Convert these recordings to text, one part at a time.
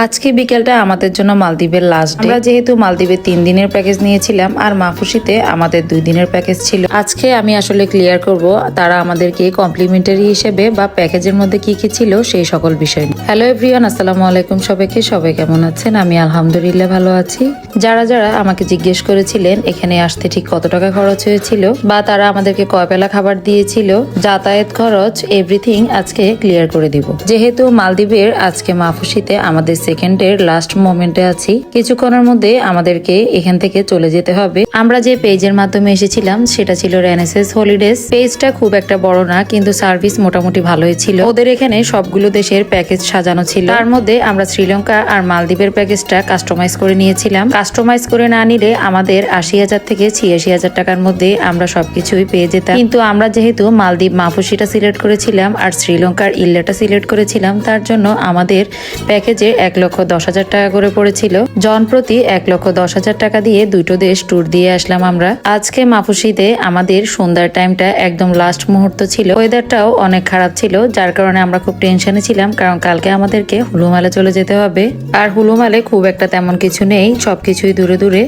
আজকে বিকেলটা আমাদের জন্য মালদ্বীপের লাস্ট ডে। আমরা যেহেতু মালদ্বীপের 3 দিনের প্যাকেজ নিয়েছিলাম আর মাফুসিতে আমাদের 2 দিনের প্যাকেজ ছিল। আজকে আমি আসলে ক্লিয়ার করব তারা আমাদেরকে কমপ্লিমেন্টারি হিসেবে বা প্যাকেজের মধ্যে কি কি ছিল সেই সকল বিষয়। হ্যালো এভরিওয়ান, আসসালামু আলাইকুম সবাইকে। সবাই কেমন আছেন? আমি আলহামদুলিল্লাহ ভালো আছি। যারা যারা আমাকে জিজ্ঞেস করেছিলেন এখানে আসতে ঠিক কত টাকা খরচ হয়েছিল বা তারা আমাদেরকে কয় বেলা খাবার দিয়েছিল, যাতায়াত খরচ, এভরিথিং আজকে ক্লিয়ার করে দিব। যেহেতু মালদ্বীপের আজকে মাফুসিতে আমাদের সেকেন্ডের লাস্ট মোমেন্টে আছি, কিছুক্ষণের মধ্যে আমাদেরকে এখান থেকে চলে যেতে হবে। আমরা যে পেজের মাধ্যমে এসেছিলাম সেটা ছিল রেনেসেস হলিডেজ। পেজটা খুব একটা বড় না, কিন্তু সার্ভিস মোটামুটি ভালোই ছিল। ওদের এখানে সবগুলো দেশের প্যাকেজ সাজানো ছিল। তার মধ্যে আমরা শ্রীলঙ্কা আর মালদ্বীপের প্যাকেজটা কাস্টমাইজ করে নিয়েছিলাম। কাস্টমাইজ করে না নিলে আমাদের 80,000 থেকে 86,000 টাকার মধ্যে আমরা সবকিছুই পেয়ে যেতাম। কিন্তু আমরা যেহেতু মালদ্বীপ মাফুসিটা সিলেক্ট করেছিলাম আর শ্রীলঙ্কার ইল্লাটা সিলেক্ট করেছিলাম, তার জন্য আমাদের প্যাকেজে 1,10,000 টাকা করে পড়েছিল। জন প্রতি 1,10,000 টাকা দিয়ে দুটো দেশ ট্যুর দিয়ে আসলাম আমরা। আজকে মাফুসিতে আমাদের সন্ধ্যার টাইমটা একদম লাস্ট মুহূর্ত ছিল। ওয়েদারটাও অনেক খারাপ ছিল, যার কারণে আমরা খুব টেনশনে ছিলাম, কারণ কালকে আমাদেরকে হুলুমালে চলে যেতে হবে। আর হুলুমালে খুব একটা তেমন কিছু নেই, সবকিছুই দূরে দূরে।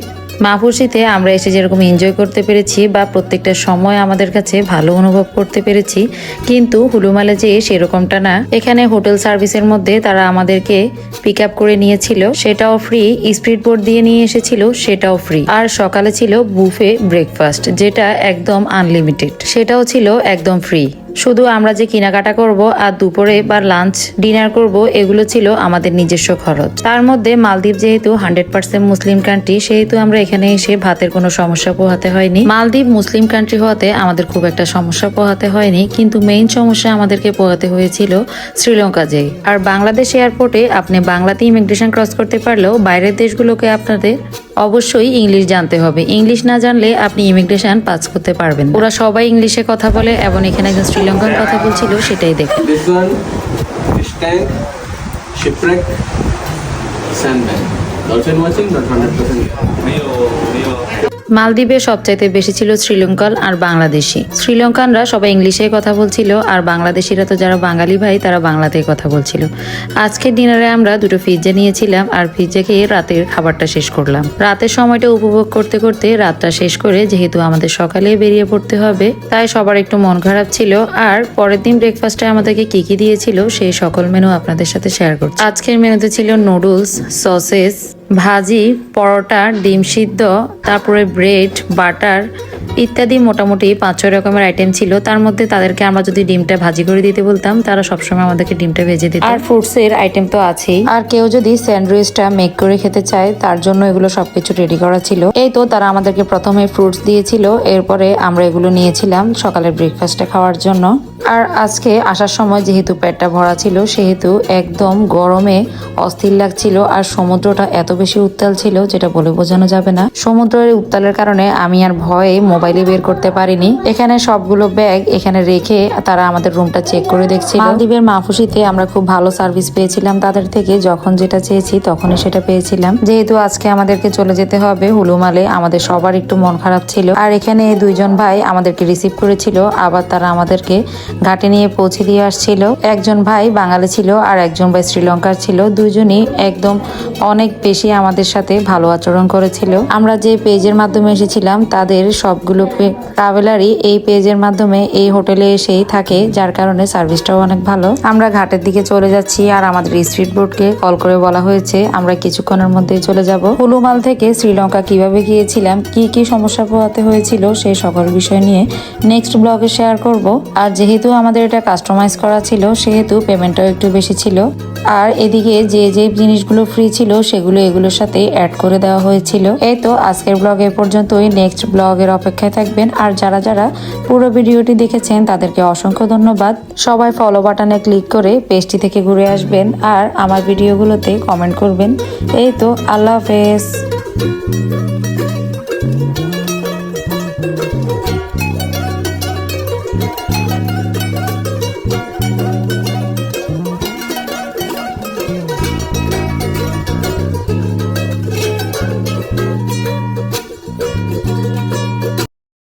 মাফুসিতে আমরা এসে যেরকম এনজয় করতে পেরেছি বা প্রত্যেকটা সময় আমাদের কাছে ভালো অনুভব করতে পেরেছি, কিন্তু হুলুমালে যে সেরকমটা না। এখানে হোটেল সার্ভিসের মধ্যে তারা আমাদেরকে পিক আপ করে নিয়েছিল, সেটাও ফ্রি। স্পিড বোট দিয়ে নিয়ে এসেছিল, সেটাও ফ্রি। আর সকালে ছিল বুফে ব্রেকফাস্ট, যেটা একদম আনলিমিটেড, সেটাও ছিল একদম ফ্রি। শুধু আমরা যে কেনাকাটা করব আর দুপুরে বা লাঞ্চ ডিনার করব, এগুলো ছিল আমাদের নিজস্ব খরচ। তার মধ্যে মালদ্বীপ যেহেতু 100% মুসলিম কান্ট্রি, সেহেতু আমরা এখানে এসে ভাতের কোনো সমস্যা পোহাতে হয়নি। মালদ্বীপ মুসলিম কান্ট্রি হওয়াতে আমাদের খুব একটা সমস্যা পোহাতে হয়নি, কিন্তু মেইন সমস্যা আমাদেরকে পোহাতে হয়েছিল শ্রীলঙ্কা যেয়ে। আর বাংলাদেশ এয়ারপোর্টে আপনি বাংলাতে ইমিগ্রেশন ক্রস করতে পারলেও বাইরের দেশগুলোকে আপনাদের অবশ্যই ইংলিশ জানতে হবে। ইংলিশ না জানলে আপনি ইমিগ্রেশন পাস করতে পারবেন। ওরা সবাই ইংলিশে কথা বলে এবং এখানে একজন শ্রীলঙ্কান কথা বলছিল, সেটাই দেখুন। মালদ্বীপে সবচাইতে বেশি ছিল শ্রীলঙ্কান আর বাংলাদেশি। শ্রীলঙ্কানরা সবাই ইংলিশে কথা বলছিল আর বাংলাদেশিরা তো যারা বাঙালি ভাই তারা বাংলাতেই কথা বলছিল। আজকের ডিনারে আমরা দুটো পিৎজা নিয়েছিলাম আর পিৎজা খেয়ে রাতের খাবারটা শেষ করলাম। রাতের সময়টা উপভোগ করতে করতে রাতটা শেষ করে, যেহেতু আমাদের সকালে বেরিয়ে পড়তে হবে, তাই সবার একটু মন খারাপ ছিল। আর পরের দিন ব্রেকফাস্টে আমাদেরকে কি কি দিয়েছিল সেই সকল মেনু আপনাদের সাথে শেয়ার করছি। আজকের মেনুতে ছিল নুডলস, সসেস, ভাজি, পরোটা, ডিম সিদ্ধ, তারপরে ব্রেড, বাটার ইত্যাদি। মোটামুটি 5-6 রকমের আইটেম ছিল। তার মধ্যে তাদেরকে আমরা যদি ডিমটা ভাজি করে দিতে বলতাম, তারা সবসময় আমাদেরকে ডিমটা ভেজে দিত। আর ফ্রুটসের আইটেম তো আছেই। আর কেউ যদি স্যান্ডউইচটা মেক করে খেতে চায়, তার জন্য এগুলো সবকিছু রেডি করা ছিল। এই তো তারা আমাদেরকে প্রথমে ফ্রুটস দিয়েছিল, এরপরে আমরা এগুলো নিয়েছিলাম সকালের ব্রেকফাস্টে খাওয়ার জন্য। আর আজকে আসার সময় যেহেতু পেটটা ভরা ছিল, সেহেতু একদম গরমে অস্থির লাগছিল। আর সমুদ্রটা এত বেশি উত্তাল ছিল যেটা বলে বোঝানো যাবে না। সমুদ্রের উত্তালের কারণে আমি আর ভয়ে মোবাইলে বের করতে পারিনি। এখানে সবগুলো ব্যাগ এখানে রেখে তারা আমাদের রুমটা চেক করে দেখছিল। মালদ্বীপের মাফুসিতে আমরা খুব ভালো সার্ভিস পেয়েছিলাম তাদের থেকে। যখন যেটা চেয়েছি তখনই সেটা পেয়েছিলাম। যেহেতু আজকে আমাদেরকে চলে যেতে হবে হুলুমালে, আমাদের সবার একটু মন খারাপ ছিল। আর এখানে 2জন ভাই আমাদেরকে রিসিভ করেছিল, আবার তারা আমাদেরকে ঘাটে নিয়ে পৌঁছে দিয়ে আসছিল। একজন ভাই বাঙালি ছিল আর একজন ভাই শ্রীলঙ্কার ছিল। দুজনই একদম অনেক বেশি আমাদের সাথে ভালো আচরণ করেছিল। আমরা যে পেজের মাধ্যমে এসেছিলাম তাদের সবগুলো ট্রাভেলারই এই পেজের মাধ্যমে এই হোটেলে এসেই থাকে, যার কারণে সার্ভিসটাও অনেক ভালো। আমরা ঘাটের দিকে চলে যাচ্ছি আর আমাদের স্পিড বোটকে কল করে বলা হয়েছে আমরা কিছুক্ষণের মধ্যেই চলে যাব। হুলুমাল থেকে শ্রীলঙ্কা কিভাবে গিয়েছিলাম, কি কি সমস্যা পোহাতে হয়েছিল সেই সকল বিষয় নিয়ে নেক্সট ব্লগে শেয়ার করব। আর যেহেতু আমাদের এটা কাস্টমাইজ করা ছিল, সেহেতু পেমেন্টটাও একটু বেশি ছিল। আর এদিকে যে যে জিনিসগুলো ফ্রি ছিল সেগুলো এগুলোর সাথে অ্যাড করে দেওয়া হয়েছিল। এই তো আজকের ব্লগ এ পর্যন্তই। নেক্সট ব্লগের অপেক্ষায় থাকবেন। আর যারা যারা পুরো ভিডিওটি দেখেছেন তাদেরকে অসংখ্য ধন্যবাদ। সবাই ফলো বাটনে ক্লিক করে পেজটি থেকে ঘুরে আসবেন আর আমার ভিডিওগুলোতে কমেন্ট করবেন। এই তো, আল্লাহ হাফেজ।